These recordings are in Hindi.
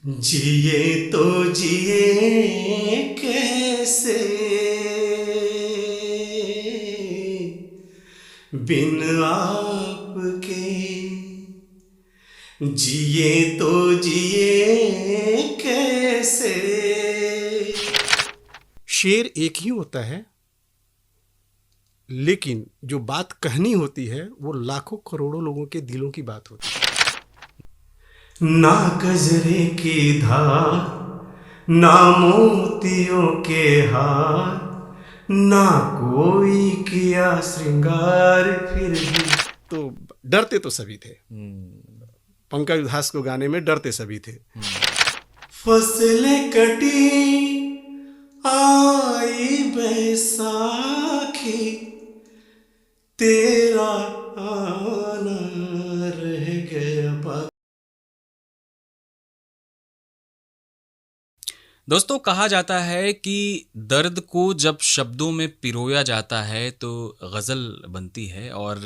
जिए तो जिए कैसे बिन आपके, जिए तो जिए कैसे। शेर एक ही होता है, लेकिन जो बात कहनी होती है वो लाखों करोड़ों लोगों के दिलों की बात होती है। ना कजरे की धार, ना मोतियों के हार, ना कोई किया श्रृंगार फिर भी। तो डरते तो सभी थे। पंकज उधास को गाने में डरते सभी थे। फसलें कटी आई बैसाखी, तेरा आना रह गया बाकी। दोस्तों, कहा जाता है कि दर्द को जब शब्दों में पिरोया जाता है तो गज़ल बनती है। और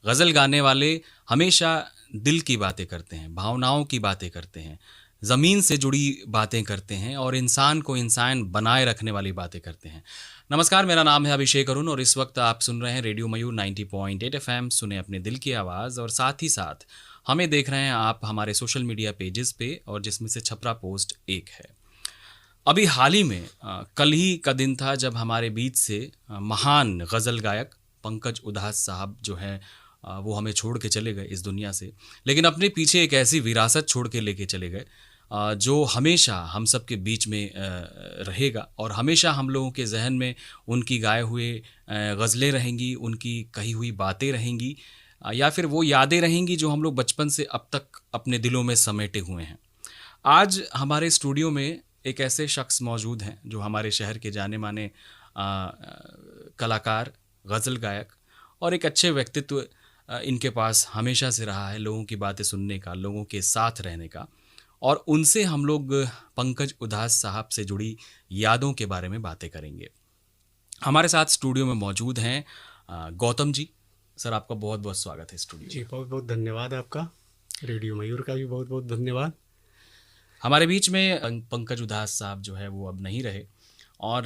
गज़ल गाने वाले हमेशा दिल की बातें करते हैं, भावनाओं की बातें करते हैं, ज़मीन से जुड़ी बातें करते हैं और इंसान को इंसान बनाए रखने वाली बातें करते हैं। नमस्कार, मेरा नाम है अभिषेक अरुण और इस वक्त आप सुन रहे हैं रेडियो मयूर 90.8 FM। सुने अपने दिल की आवाज़। और साथ ही साथ हमें देख रहे हैं आप हमारे सोशल मीडिया पेजेस पे, और जिसमें से छपरा पोस्ट एक है। अभी हाल ही में कल ही का दिन था जब हमारे बीच से महान गज़ल गायक पंकज उधास साहब जो हैं वो हमें छोड़ के चले गए इस दुनिया से। लेकिन अपने पीछे एक ऐसी विरासत छोड़ के लेके चले गए जो हमेशा हम सब के बीच में रहेगा और हमेशा हम लोगों के जहन में उनकी गाए हुए गज़लें रहेंगी, उनकी कही हुई बातें रहेंगी, या फिर वो यादें रहेंगी जो हम लोग बचपन से अब तक अपने दिलों में समेटे हुए हैं। आज हमारे स्टूडियो में एक ऐसे शख्स मौजूद हैं जो हमारे शहर के जाने माने कलाकार, गज़ल गायक और एक अच्छे व्यक्तित्व इनके पास हमेशा से रहा है, लोगों की बातें सुनने का, लोगों के साथ रहने का। और उनसे हम लोग पंकज उधास साहब से जुड़ी यादों के बारे में बातें करेंगे। हमारे साथ स्टूडियो में मौजूद हैं गौतम जी। सर, आपका बहुत बहुत स्वागत है स्टूडियो जी, में। बहुत बहुत धन्यवाद आपका। रेडियो मयूर का भी बहुत बहुत धन्यवाद। हमारे बीच में पंकज उधास साहब जो है वो अब नहीं रहे, और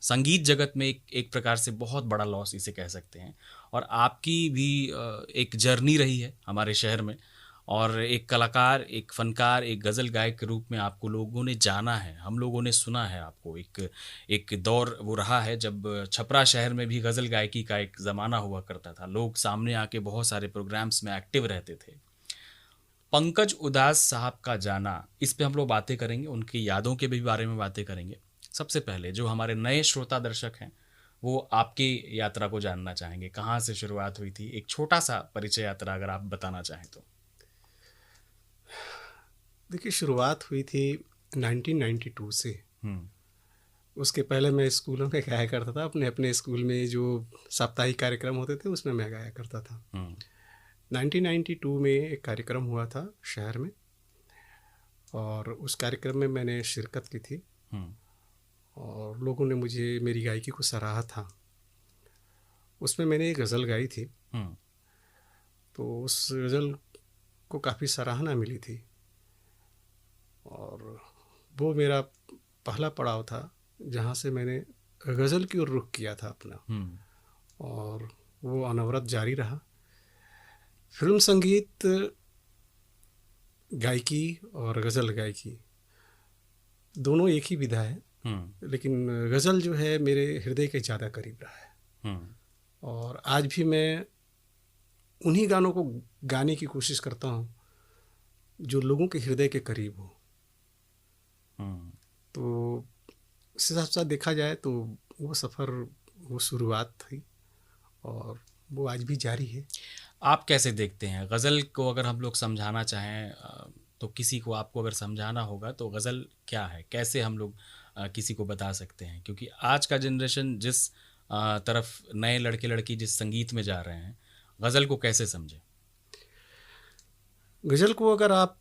संगीत जगत में एक प्रकार से बहुत बड़ा लॉस इसे कह सकते हैं। और आपकी भी एक जर्नी रही है हमारे शहर में, और एक कलाकार, एक फनकार, एक गज़ल गायक के रूप में आपको लोगों ने जाना है, हम लोगों ने सुना है आपको। एक एक दौर वो रहा है जब छपरा शहर में भी गज़ल गायकी का एक ज़माना हुआ करता था, लोग सामने आके बहुत सारे प्रोग्राम्स में एक्टिव रहते थे। पंकज उधास साहब का जाना, इस पे हम लोग बातें करेंगे, उनकी यादों के भी बारे में बातें करेंगे। सबसे पहले जो हमारे नए श्रोता दर्शक हैं वो आपकी यात्रा को जानना चाहेंगे, कहाँ से शुरुआत हुई थी, एक छोटा सा परिचय यात्रा अगर आप बताना चाहें तो। देखिए, शुरुआत हुई थी 1992 से। हम्म। उसके पहले मैं स्कूलों में गाया करता था। अपने अपने स्कूल में जो साप्ताहिक कार्यक्रम होते थे उसमें मैं गाया करता था। हम्म। 1992 में एक कार्यक्रम हुआ था शहर में, और उस कार्यक्रम में मैंने शिरकत की थी हम्म। और लोगों ने मुझे मेरी गायकी को सराहा था। उसमें मैंने एक गज़ल गाई थी, हम्म। तो उस गज़ल को काफ़ी सराहना मिली थी और वो मेरा पहला पड़ाव था जहाँ से मैंने गज़ल की ओर रुख किया था अपना, हम्म। और वो अनवरत जारी रहा। फिल्म संगीत गायकी और गज़ल गायकी दोनों एक ही विधा है, हम्म। लेकिन गज़ल जो है मेरे हृदय के ज़्यादा करीब रहा है। हम्म। और आज भी मैं उन्हीं गानों को गाने की कोशिश करता हूँ जो लोगों के हृदय के करीब हो। हम्म। तो इस हिसाब से देखा जाए तो वो सफ़र, वो शुरुआत थी और वो आज भी जारी है। आप कैसे देखते हैं गज़ल को? अगर हम लोग समझाना चाहें तो किसी को, आपको अगर समझाना होगा तो गज़ल क्या है, कैसे हम लोग किसी को बता सकते हैं? क्योंकि आज का जनरेशन जिस तरफ, नए लड़के लड़की जिस संगीत में जा रहे हैं, गज़ल को कैसे समझें? गज़ल को अगर आप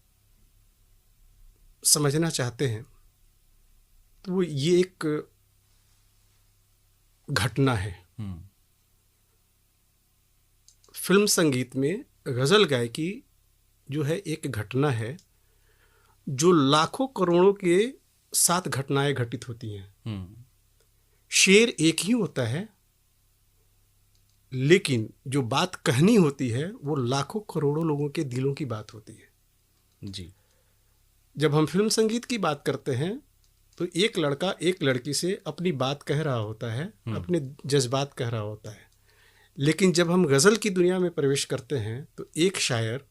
समझना चाहते हैं तो वो ये एक घटना है। हम्म। फिल्म संगीत में गज़ल गायकी जो है एक घटना है जो लाखों करोड़ों के साथ घटनाएं घटित होती हैं। शेर एक ही होता है, लेकिन जो बात कहनी होती है वो लाखों करोड़ों लोगों के दिलों की बात होती है। जी। जब हम फिल्म संगीत की बात करते हैं तो एक लड़का एक लड़की से अपनी बात कह रहा होता है, अपने जज्बात कह रहा होता है। लेकिन जब हम गज़ल की दुनिया में प्रवेश करते हैं तो एक शायर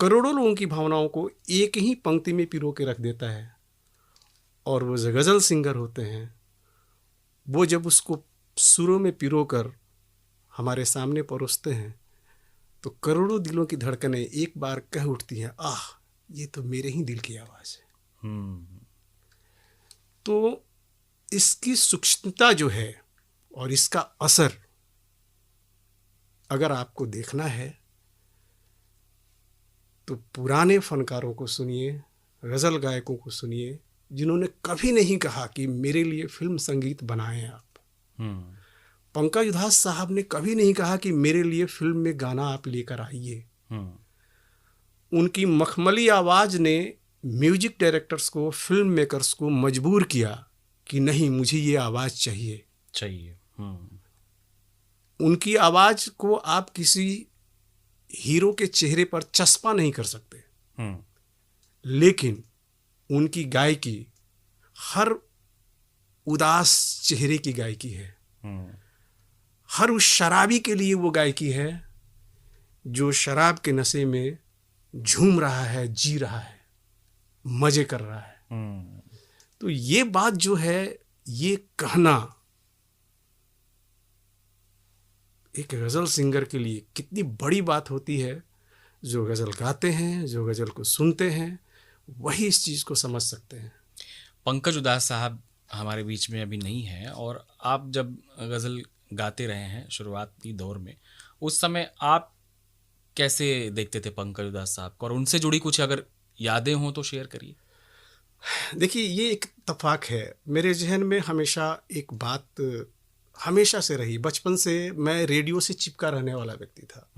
करोड़ों लोगों की भावनाओं को एक ही पंक्ति में पिरो के रख देता है, और वो जो गज़ल सिंगर होते हैं वो जब उसको सुरों में पिरो कर हमारे सामने परोसते हैं तो करोड़ों दिलों की धड़कनें एक बार कह उठती हैं, आह, ये तो मेरे ही दिल की आवाज़ है। तो इसकी सूक्ष्मता जो है और इसका असर अगर आपको देखना है तो पुराने फनकारों को सुनिए, गज़ल गायकों को सुनिए, जिन्होंने कभी नहीं कहा कि मेरे लिए फिल्म संगीत बनाएं आप। पंकज उधास साहब ने कभी नहीं कहा कि मेरे लिए फिल्म में गाना आप लेकर आइए। उनकी मखमली आवाज़ ने म्यूजिक डायरेक्टर्स को, फिल्म मेकर्स को मजबूर किया कि नहीं, मुझे ये आवाज़ चाहिए। उनकी आवाज़ को आप किसी हीरो के चेहरे पर चस्पा नहीं कर सकते, लेकिन उनकी गायकी हर उदास चेहरे की गायकी है। हर उस शराबी के लिए वो गायकी है जो शराब के नशे में झूम रहा है, जी रहा है, मजे कर रहा है। तो ये बात जो है, ये कहना एक गज़ल सिंगर के लिए कितनी बड़ी बात होती है। जो गज़ल गाते हैं, जो गज़ल को सुनते हैं, वही इस चीज़ को समझ सकते हैं। पंकज उधास साहब हमारे बीच में अभी नहीं है, और आप जब गज़ल गाते रहे हैं शुरुआती दौर में, उस समय आप कैसे देखते थे पंकज उधास साहब को, और उनसे जुड़ी कुछ अगर यादें हों तो शेयर करिए। देखिए, ये एक इत्तेफाक है। मेरे जहन में हमेशा एक बात हमेशा से रही। बचपन से मैं रेडियो से चिपका रहने वाला व्यक्ति था।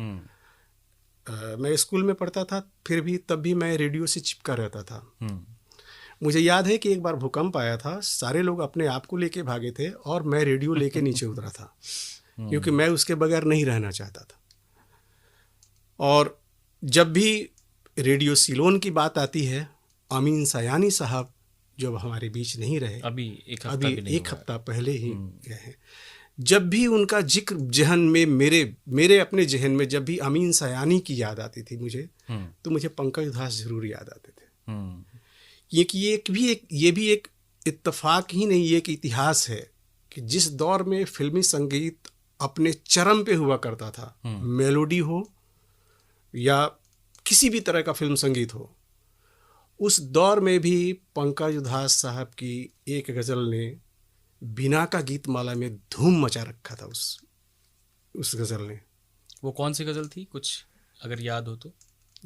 मैं स्कूल में पढ़ता था, फिर भी तब भी मैं रेडियो से चिपका रहता था। मुझे याद है कि एक बार भूकंप आया था, सारे लोग अपने आप को लेके भागे थे और मैं रेडियो लेके नीचे उतरा था, क्योंकि मैं उसके बगैर नहीं रहना चाहता था। और जब भी रेडियो सिलोन की बात आती है, अमीन सयानी साहब जब हमारे बीच नहीं रहे, अभी एक हफ्ता पहले ही गए हैं, जब भी उनका जिक्र जहन में, मेरे अपने जहन में जब भी अमीन सयानी की याद आती थी मुझे, तो मुझे पंकज उधास जरूर याद आते थे। ये भी एक इत्तेफाक ही नहीं, ये एक इतिहास है कि जिस दौर में फिल्मी संगीत अपने चरम पे हुआ करता था, मेलोडी हो या किसी भी तरह का फिल्म संगीत हो, उस दौर में भी पंकज उधास साहब की एक गज़ल ने बिना का गीत माला में धूम मचा रखा था। उस गज़ल ने, वो कौन सी गज़ल थी, कुछ अगर याद हो तो?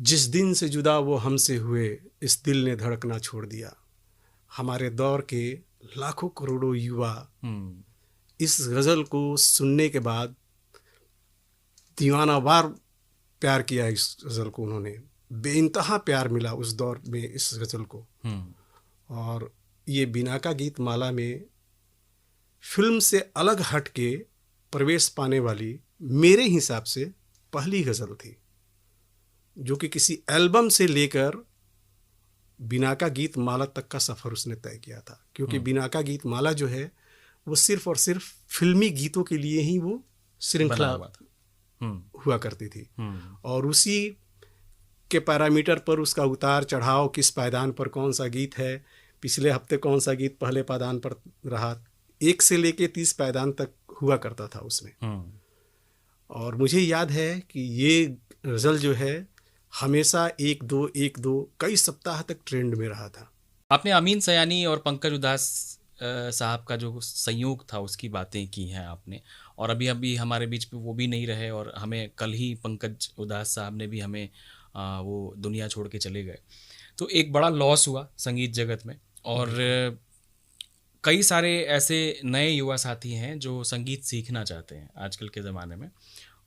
जिस दिन से जुदा वो हमसे हुए, इस दिल ने धड़कना छोड़ दिया। हमारे दौर के लाखों करोड़ों युवा इस गज़ल को सुनने के बाद दीवानावार प्यार किया। इस गज़ल को उन्होंने बेइंतहा प्यार मिला उस दौर में इस गज़ल को। और ये बिना का गीत माला में फिल्म से अलग हट के प्रवेश पाने वाली मेरे हिसाब से पहली गज़ल थी, जो कि किसी एल्बम से लेकर बिना का गीत माला तक का सफ़र उसने तय किया था। क्योंकि बिना का गीत माला जो है वो सिर्फ और सिर्फ फिल्मी गीतों के लिए ही वो श्रृंखला हुआ करती थी, और उसी के पैरामीटर पर उसका उतार चढ़ाव, किस पायदान पर कौन सा गीत है, पिछले हफ्ते कौन सा गीत पहले पायदान पर रहा, 1 से लेके 30 पायदान तक हुआ करता था उसमें। और मुझे याद है कि ये गज़ल जो है हमेशा 1-2 कई सप्ताह तक ट्रेंड में रहा था। आपने अमीन सयानी और पंकज उधास साहब का जो संयोग था उसकी बातें की हैं आपने, और अभी हमारे बीच में वो भी नहीं रहे, और हमें कल ही पंकज उधास साहब ने भी हमें वो दुनिया छोड़ के चले गए। तो एक बड़ा लॉस हुआ संगीत जगत में, और कई सारे ऐसे नए युवा साथी हैं जो संगीत सीखना चाहते हैं आजकल के ज़माने में,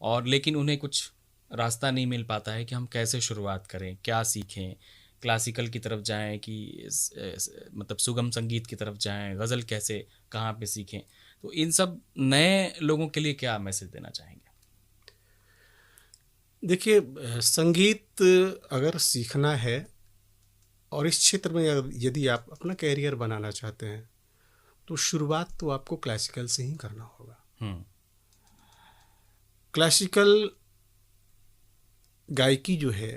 और लेकिन उन्हें कुछ रास्ता नहीं मिल पाता है कि हम कैसे शुरुआत करें, क्या सीखें, क्लासिकल की तरफ जाएं कि मतलब सुगम संगीत की तरफ जाएं, गज़ल कैसे कहाँ पे सीखें, तो इन सब नए लोगों के लिए क्या मैसेज देना चाहेंगे? देखिए, संगीत अगर सीखना है और इस क्षेत्र में यदि आप अपना कैरियर बनाना चाहते हैं तो शुरुआत तो आपको क्लासिकल से ही करना होगा। क्लासिकल गायकी जो है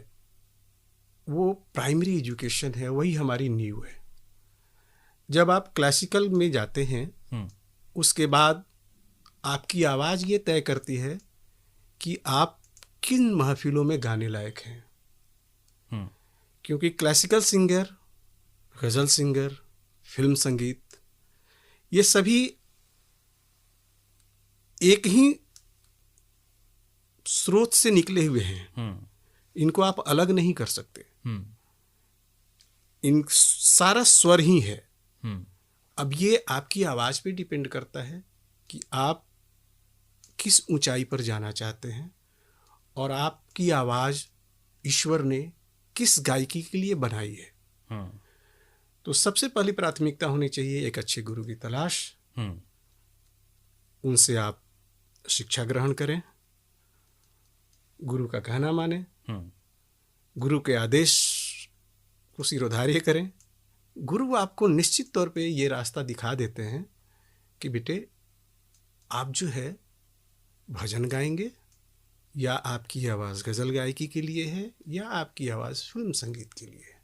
वो प्राइमरी एजुकेशन है, वही हमारी नींव है। जब आप क्लासिकल में जाते हैं उसके बाद आपकी आवाज़ ये तय करती है कि आप किन महफिलों में गाने लायक हैं। क्योंकि क्लासिकल सिंगर, गज़ल सिंगर, फिल्म संगीत, ये सभी एक ही स्रोत से निकले हुए हैं। इनको आप अलग नहीं कर सकते। इन सारा स्वर ही है। अब ये आपकी आवाज़ पे डिपेंड करता है कि आप किस ऊंचाई पर जाना चाहते हैं और आपकी आवाज़ ईश्वर ने किस गायकी के लिए बनाई है। तो सबसे पहली प्राथमिकता होनी चाहिए एक अच्छे गुरु की तलाश। उनसे आप शिक्षा ग्रहण करें, गुरु का कहना माने, गुरु के आदेश को सिरोधार्य करें। गुरु आपको निश्चित तौर पे ये रास्ता दिखा देते हैं कि बेटे आप जो है भजन गाएंगे, या आपकी आवाज़ गज़ल गायकी के लिए है, या आपकी आवाज़ फिल्म संगीत के लिए है।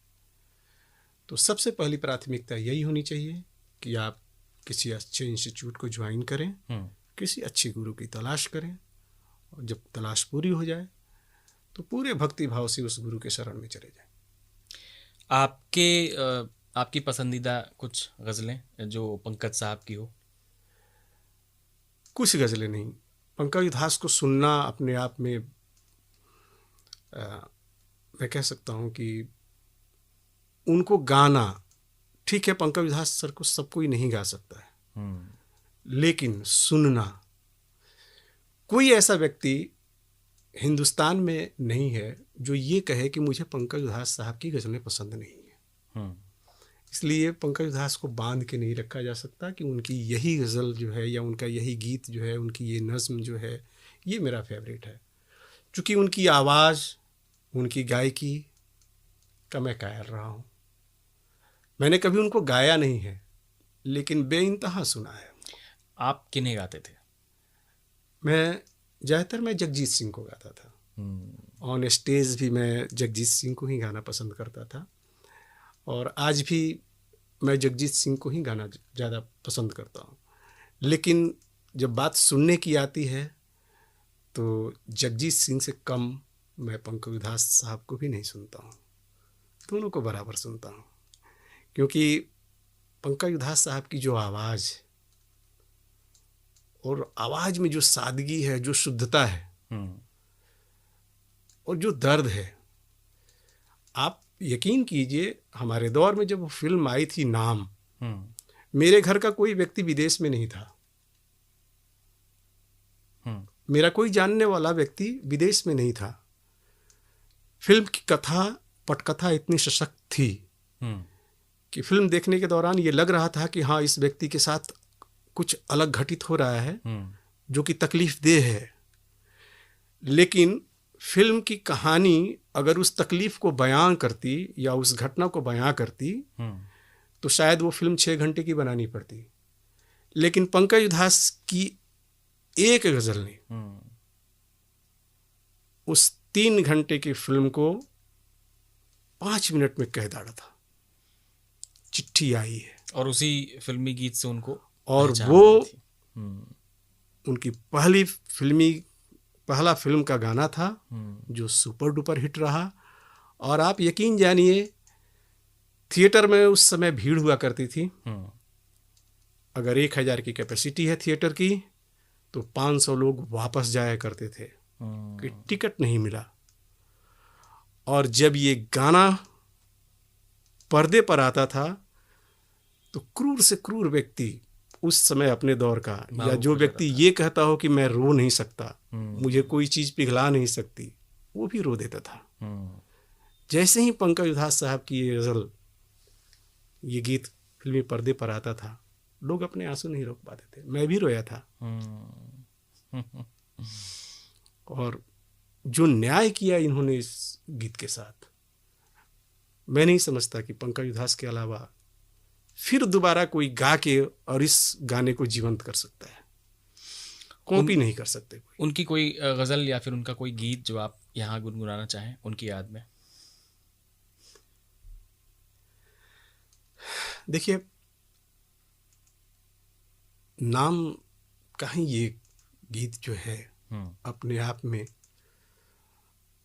तो सबसे पहली प्राथमिकता यही होनी चाहिए कि आप किसी अच्छे इंस्टीट्यूट को ज्वाइन करें, किसी अच्छे गुरु की तलाश करें, और जब तलाश पूरी हो जाए तो पूरे भक्ति भाव से उस गुरु के शरण में चले जाएं। आपकी पसंदीदा कुछ गज़लें जो पंकज साहब की हो? कुछ गज़लें नहीं, पंकज उधास को सुनना अपने आप में मैं कह सकता हूँ कि उनको गाना ठीक है, पंकज उधास सर को सब कोई नहीं गा सकता है, लेकिन सुनना, कोई ऐसा व्यक्ति हिंदुस्तान में नहीं है जो ये कहे कि मुझे पंकज उधास साहब की गज़लें पसंद नहीं है। इसलिए पंकज उधास को बांध के नहीं रखा जा सकता कि उनकी यही गज़ल जो है या उनका यही गीत जो है, उनकी ये नज़्म जो है, ये मेरा फेवरेट है। चूँकि उनकी आवाज़, उनकी गायकी का मैं कायल रहा हूँ। मैंने कभी उनको गाया नहीं है, लेकिन बेइंतहा सुना है। आप किन्हें गाते थे? ज़्यादातर मैं जगजीत सिंह को गाता था। ऑन स्टेज भी मैं जगजीत सिंह को ही गाना पसंद करता था, और आज भी मैं जगजीत सिंह को ही गाना ज़्यादा पसंद करता हूँ। लेकिन जब बात सुनने की आती है तो जगजीत सिंह से कम मैं पंकज उधास साहब को भी नहीं सुनता हूँ, दोनों को बराबर सुनता हूँ। क्योंकि पंकज उधास साहब की जो आवाज़, और आवाज़ में जो सादगी है, जो शुद्धता है, और जो दर्द है, आप यकीन कीजिए हमारे दौर में जब वो फिल्म आई थी नाम, मेरे घर का कोई व्यक्ति विदेश में नहीं था। मेरा कोई जानने वाला व्यक्ति विदेश में नहीं था। फिल्म की कथा, पटकथा इतनी सशक्त थी कि फिल्म देखने के दौरान ये लग रहा था कि हाँ, इस व्यक्ति के साथ कुछ अलग घटित हो रहा है जो कि तकलीफ देह है। लेकिन फिल्म की कहानी अगर उस तकलीफ को बयां करती या उस घटना को बयां करती तो शायद वो फिल्म 6 घंटे की बनानी पड़ती। लेकिन पंकज उधास की एक गज़ल ने उस 3 घंटे की फिल्म को 5 मिनट में कह डाला था। चिट्ठी आई है, और उसी फिल्मी गीत से उनको, और वो उनकी पहला फिल्म का गाना था जो सुपर डुपर हिट रहा। और आप यकीन जानिए, थिएटर में उस समय भीड़ हुआ करती थी। अगर 1000 की कैपेसिटी है थिएटर की, तो 500 लोग वापस जाया करते थे कि टिकट नहीं मिला। और जब ये गाना पर्दे पर आता था तो क्रूर से क्रूर व्यक्ति उस समय अपने दौर का, या जो व्यक्ति ये कहता हो कि मैं रो नहीं सकता, मुझे कोई चीज़ पिघला नहीं सकती, वो भी रो देता था। जैसे ही पंकज उधास साहब की ये गज़ल, ये गीत फिल्मी पर्दे पर आता था, लोग अपने आंसू नहीं रोक पाते थे। मैं भी रोया था। और जो न्याय किया इन्होंने इस गीत के साथ, मैं नहीं समझता कि पंकज उधास के अलावा फिर दोबारा कोई गा के और इस गाने को जीवंत कर सकता है। कॉपी नहीं कर सकते कोई। उनकी कोई गज़ल या फिर उनका कोई गीत जो आप यहाँ गुनगुनाना चाहें उनकी याद में? देखिए, नाम का ही ये गीत जो है अपने आप में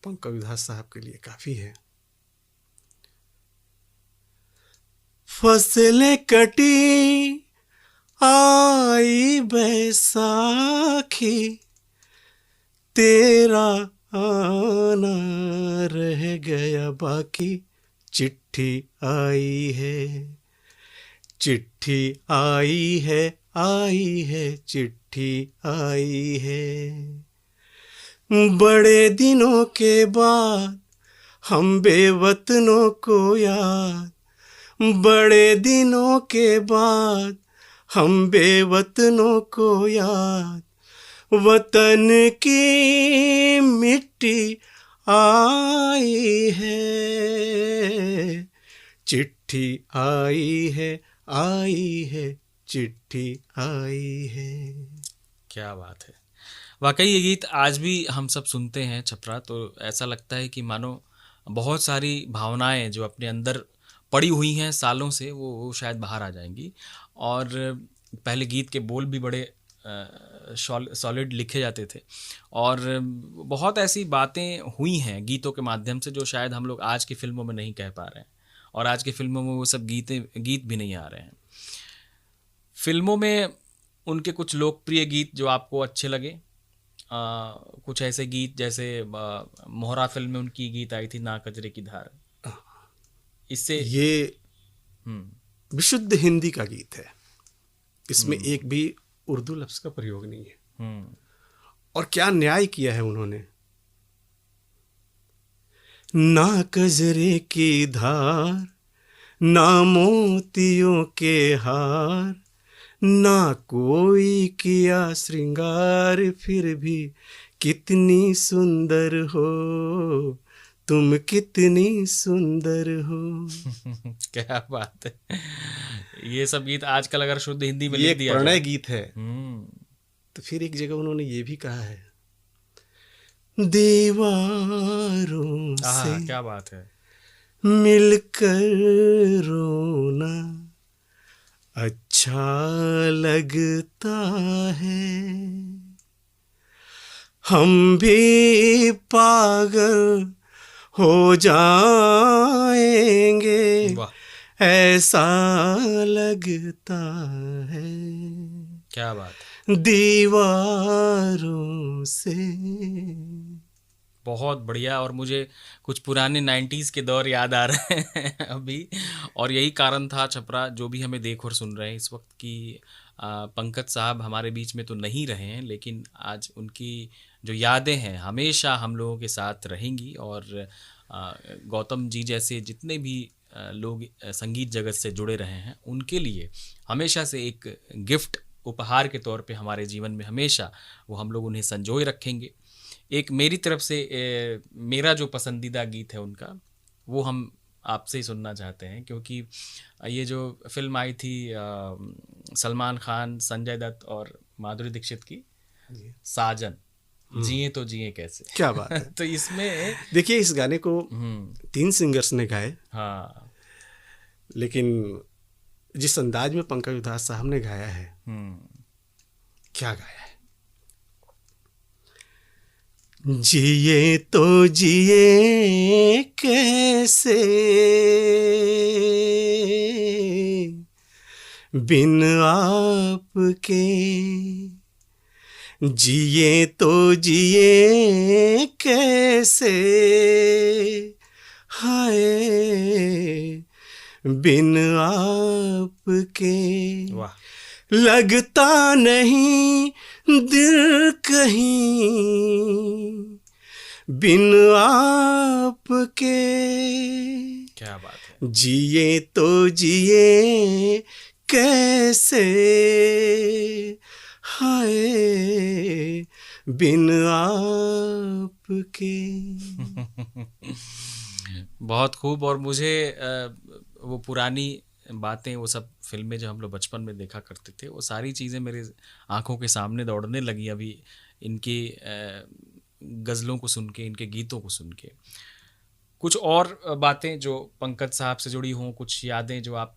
पंकज उधास साहब के लिए काफ़ी है। फसलें कटी आई बैसाखी, तेरा आना रह गया बाकी। चिट्ठी आई है, चिट्ठी आई है, आई है, चिट्ठी आई है। बड़े दिनों के बाद हम बेवतनों को याद, बड़े दिनों के बाद हम बेवतनों को याद। वतन की मिट्टी आई है, चिट्ठी आई है, आई है, चिट्ठी आई है। क्या बात है। वाकई ये गीत आज भी हम सब सुनते हैं छपरा, तो ऐसा लगता है कि मानो बहुत सारी भावनाएं जो अपने अंदर पड़ी हुई हैं सालों से, वो शायद बाहर आ जाएंगी। और पहले गीत के बोल भी बड़े सॉलिड लिखे जाते थे, और बहुत ऐसी बातें हुई हैं गीतों के माध्यम से जो शायद हम लोग आज की फिल्मों में नहीं कह पा रहे हैं, और आज की फिल्मों में वो सब गीत भी नहीं आ रहे हैं। फिल्मों में उनके कुछ लोकप्रिय गीत जो आपको अच्छे लगे, कुछ ऐसे गीत जैसे मोहरा फिल्म में उनकी गीत आई थी ना कजरे की धार, इससे ये विशुद्ध हिंदी का गीत है, इसमें एक भी उर्दू लफ्ज़ का प्रयोग नहीं है। और क्या न्याय किया है उन्होंने। ना कजरे की धार, ना मोतियों के हार, ना कोई किया श्रृंगार, फिर भी कितनी सुंदर हो तुम, कितनी सुंदर हो। क्या बात है। ये सब गीत आजकल अगर शुद्ध हिंदी में ये लिख दिया प्रणय जाए। गीत है। तो फिर एक जगह उन्होंने ये भी कहा है, दीवारों से क्या बात है। मिलकर रोना अच्छा लगता है, हम भी पागल हो जाएंगे, वाह, ऐसा लगता है। क्या बात है। दीवारों से। बहुत बढ़िया। और मुझे कुछ पुराने 90s के दौर याद आ रहे हैं अभी, और यही कारण था छपरा जो भी हमें देख और सुन रहे हैं इस वक्त की। पंकज साहब हमारे बीच में तो नहीं रहे हैं, लेकिन आज उनकी जो यादें हैं हमेशा हम लोगों के साथ रहेंगी। और गौतम जी जैसे जितने भी लोग संगीत जगत से जुड़े रहे हैं उनके लिए हमेशा से एक गिफ्ट उपहार के तौर पे हमारे जीवन में हमेशा वो हम लोग उन्हें संजोए रखेंगे। एक मेरी तरफ से मेरा जो पसंदीदा गीत है उनका, वो हम आपसे ही सुनना चाहते हैं, क्योंकि ये जो फिल्म आई थी सलमान खान, संजय दत्त और माधुरी दीक्षित की, साजन, जिए तो जिए कैसे। क्या बात है। तो इसमें देखिए, इस गाने को 3 सिंगर्स ने गाए। हाँ, लेकिन जिस अंदाज में पंकज उधास साहब ने गाया है, क्या गाया है। जिए तो जिए कैसे बिन आपके, जिए तो जिए कैसे हाय बिन आपके। वाह, लगता नहीं दिल कहीं बिन आपके क्या बात है। जिए तो जिए कैसे, हाय बिन आपके। बहुत खूब। और मुझे वो पुरानी बातें, वो सब फिल्में जो हम लोग बचपन में देखा करते थे, वो सारी चीज़ें मेरे आंखों के सामने दौड़ने लगी अभी इनकी गज़लों को सुन के, इनके गीतों को सुन के। कुछ और बातें जो पंकज साहब से जुड़ी हों, कुछ यादें जो आप,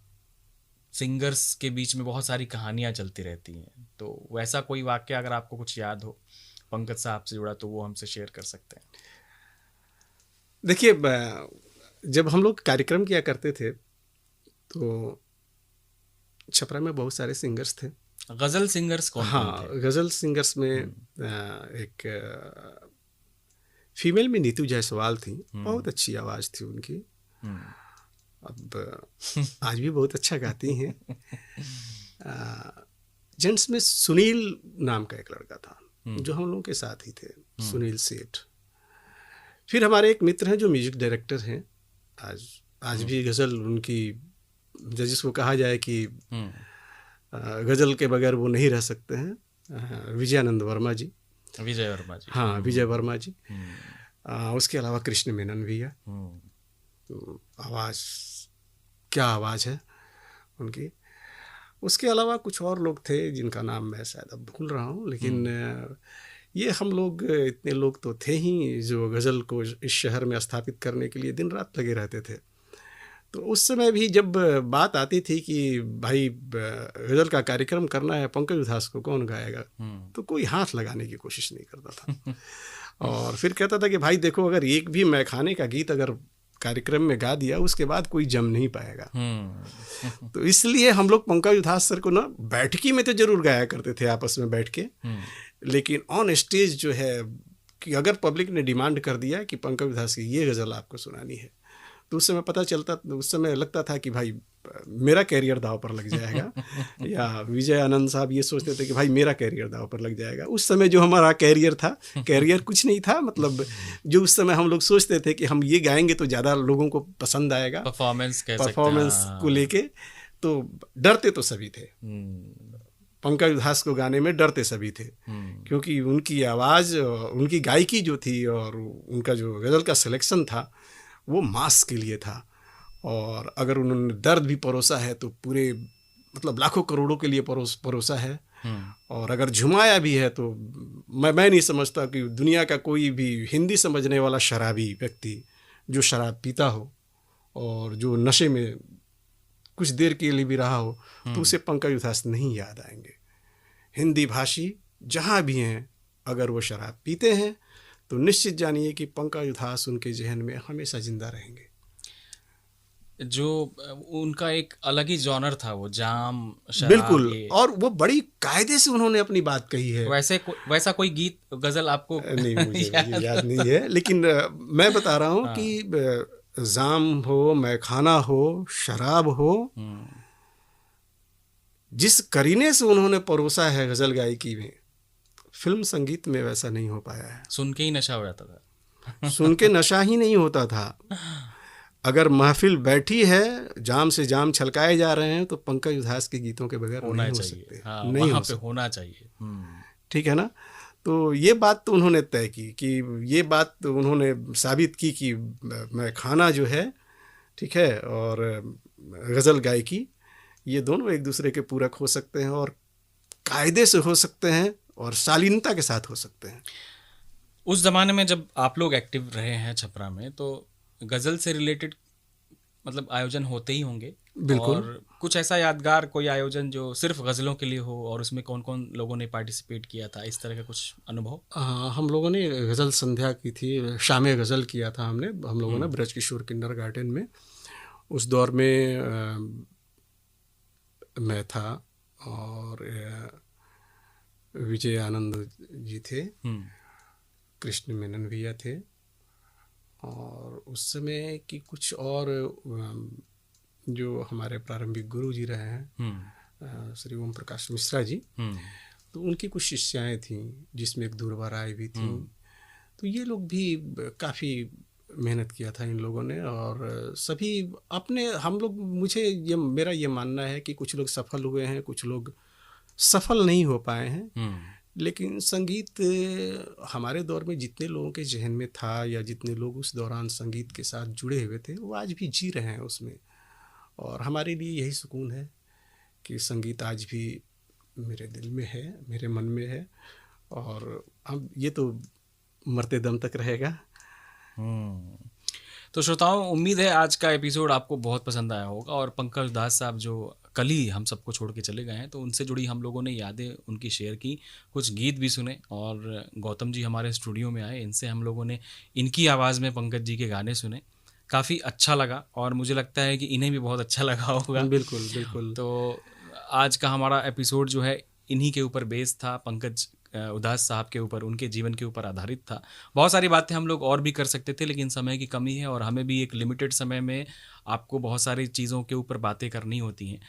सिंगर्स के बीच में बहुत सारी कहानियाँ चलती रहती हैं, तो वैसा कोई वाक़या अगर आपको कुछ याद हो पंकज साहब से जुड़ा तो वो हमसे शेयर कर सकते हैं। देखिए, जब हम लोग कार्यक्रम किया करते थे तो छपरा में बहुत सारे सिंगर्स थे। गज़ल सिंगर्स कौन कौन हाँ, थे? गज़ल सिंगर्स में एक फीमेल में नीतू जायसवाल थी, बहुत अच्छी आवाज़ थी उनकी। अब आज भी बहुत अच्छा गाती हैं। जेंट्स में सुनील नाम का एक लड़का था जो हम लोगों के साथ ही थे, सुनील सेठ। फिर हमारे एक मित्र हैं जो म्यूजिक डायरेक्टर हैं, आज भी गज़ल उनकी, जिसको कहा जाए कि गज़ल के बगैर वो नहीं रह सकते हैं, विजयानंद वर्मा जी। विजय वर्मा जी। हाँ, विजय वर्मा जी। उसके अलावा कृष्ण मेनन भी है। आवाज़, क्या आवाज़ है उनकी। उसके अलावा कुछ और लोग थे जिनका नाम मैं शायद अब भूल रहा हूँ, लेकिन ये हम लोग, इतने लोग तो थे ही जो गज़ल को इस शहर में स्थापित करने के लिए दिन रात लगे रहते थे। तो उस समय भी जब बात आती थी कि भाई गज़ल का कार्यक्रम करना है, पंकज उधास को कौन गाएगा, तो कोई हाथ लगाने की कोशिश नहीं करता था। और फिर कहता था कि भाई देखो, अगर एक भी मैखाने का गीत अगर कार्यक्रम में गा दिया, उसके बाद कोई जम नहीं पाएगा। तो इसलिए हम लोग पंकज उधास सर को ना बैठकी में तो जरूर गाया करते थे आपस में बैठ के, लेकिन ऑन स्टेज जो है कि अगर पब्लिक ने डिमांड कर दिया कि पंकज उधास की ये गज़ल आपको सुनानी है, तो उस समय पता चलता, उस समय लगता था कि भाई मेरा कैरियर दाव पर लग जाएगा। या विजय आनंद साहब ये सोचते थे कि भाई मेरा कैरियर दाव पर लग जाएगा। उस समय जो हमारा कैरियर था, कैरियर कुछ नहीं था, मतलब जो उस समय हम लोग सोचते थे कि हम ये गाएंगे तो ज़्यादा लोगों को पसंद आएगा, परफॉर्मेंस को लेके, तो डरते तो सभी थे। पंकज उधास को गाने में डरते सभी थे, क्योंकि उनकी आवाज़, उनकी गायकी जो थी और उनका जो गज़ल का सिलेक्शन था वो मास के लिए था। और अगर उन्होंने दर्द भी परोसा है तो पूरे, मतलब लाखों करोड़ों के लिए परोसा है। और अगर झुमाया भी है तो मैं नहीं समझता कि दुनिया का कोई भी हिंदी समझने वाला शराबी व्यक्ति जो शराब पीता हो और जो नशे में कुछ देर के लिए भी रहा हो, तो उसे पंकज उधास नहीं याद आएंगे। हिंदी भाषी जहाँ भी हैं, अगर वो शराब पीते हैं तो निश्चित जानिए कि पंकज उधास उनके जहन में हमेशा जिंदा रहेंगे। जो उनका एक अलग ही जॉनर था, वो जाम, शराब, बिल्कुल। और वो बड़ी कायदे से उन्होंने अपनी बात कही है। वैसा कोई गीत, गज़ल आपको नहीं, मुझे याद नहीं है, लेकिन मैं बता रहा हूँ कि जाम हो, मैखाना हो, शराब हो, जिस करीने से उन्होंने परोसा है गज़ल गायकी में, फिल्म संगीत में वैसा नहीं हो पाया है। सुन के ही नशा हो जाता था। सुन के नशा ही नहीं होता था। अगर महफिल बैठी है, जाम से जाम छलकाए जा रहे हैं, तो पंकज उधास के गीतों के बगैर होना नहीं हो चाहिए। सकते। हाँ, नहीं वहाँ पे होना चाहिए। ठीक है ना। तो ये बात तो उन्होंने तय की, कि ये बात तो उन्होंने साबित की कि मैं खाना जो है, ठीक है, और गज़ल गायकी, ये दोनों एक दूसरे के पूरक हो सकते हैं और कायदे से हो सकते हैं और शालीनता के साथ हो सकते हैं। उस ज़माने में जब आप लोग एक्टिव रहे हैं छपरा में, तो गज़ल से रिलेटेड मतलब आयोजन होते ही होंगे। बिल्कुल। और कुछ ऐसा यादगार कोई आयोजन जो सिर्फ गज़लों के लिए हो, और उसमें कौन कौन लोगों ने पार्टिसिपेट किया था, इस तरह का कुछ अनुभव? हम लोगों ने गज़ल संध्या की थी, शाम गज़ल किया था हम लोगों ने ब्रज किशोर किंडरगार्टन में। उस दौर में मैं था और विजय आनंद जी थे, कृष्ण मेनन भैया थे, और उस समय की कुछ और जो हमारे प्रारंभिक गुरु जी रहे हैं, श्री ओम प्रकाश मिश्रा जी, तो उनकी कुछ शिष्याएँ थीं, जिसमें एक ध्रुवा राय भी थी। तो ये लोग भी काफ़ी मेहनत किया था इन लोगों ने। और सभी अपने हम लोग, मुझे ये मेरा ये मानना है कि कुछ लोग सफल हुए हैं, कुछ लोग सफल नहीं हो पाए हैं, लेकिन संगीत हमारे दौर में जितने लोगों के जहन में था या जितने लोग उस दौरान संगीत के साथ जुड़े हुए थे वो आज भी जी रहे हैं उसमें। और हमारे लिए यही सुकून है कि संगीत आज भी मेरे दिल में है, मेरे मन में है, और हम ये तो मरते दम तक रहेगा। तो श्रोताओं, उम्मीद है आज का एपिसोड आपको बहुत पसंद आया होगा। और पंकज उधास साहब जो कल ही हम सबको छोड़ के चले गए हैं, तो उनसे जुड़ी हम लोगों ने यादें उनकी शेयर की, कुछ गीत भी सुने। और गौतम जी हमारे स्टूडियो में आए, इनसे हम लोगों ने इनकी आवाज़ में पंकज जी के गाने सुने, काफ़ी अच्छा लगा। और मुझे लगता है कि इन्हें भी बहुत अच्छा लगा होगा। बिल्कुल बिल्कुल। तो आज का हमारा एपिसोड जो है इन्हीं के ऊपर बेस्ड था, पंकज उधास साहब के ऊपर, उनके जीवन के ऊपर आधारित था। बहुत सारी बातें हम लोग और भी कर सकते थे, लेकिन समय की कमी है और हमें भी एक लिमिटेड समय में आपको बहुत सारी चीज़ों के ऊपर बातें करनी होती हैं।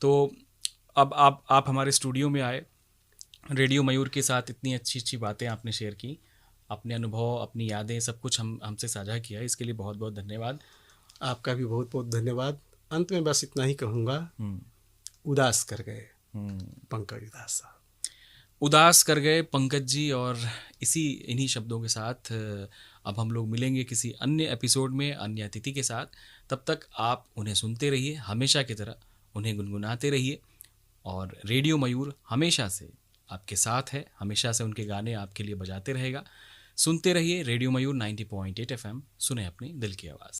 तो अब आप हमारे स्टूडियो में आए, रेडियो मयूर के साथ इतनी अच्छी अच्छी बातें आपने शेयर की, अपने अनुभव, अपनी यादें, सब कुछ हमसे साझा किया, इसके लिए बहुत बहुत धन्यवाद। आपका भी बहुत बहुत धन्यवाद। अंत में बस इतना ही कहूँगा, उदास कर गए पंकज उधास साहब। उदास कर गए पंकज जी। और इन्हीं शब्दों के साथ अब हम लोग मिलेंगे किसी अन्य एपिसोड में अन्य अतिथि के साथ। तब तक आप उन्हें सुनते रहिए, हमेशा की तरह उन्हें गुनगुनाते रहिए। और रेडियो मयूर हमेशा से आपके साथ है, हमेशा से उनके गाने आपके लिए बजाते रहेगा। सुनते रहिए रेडियो मयूर 90.8 FM, सुने अपनी दिल की आवाज़।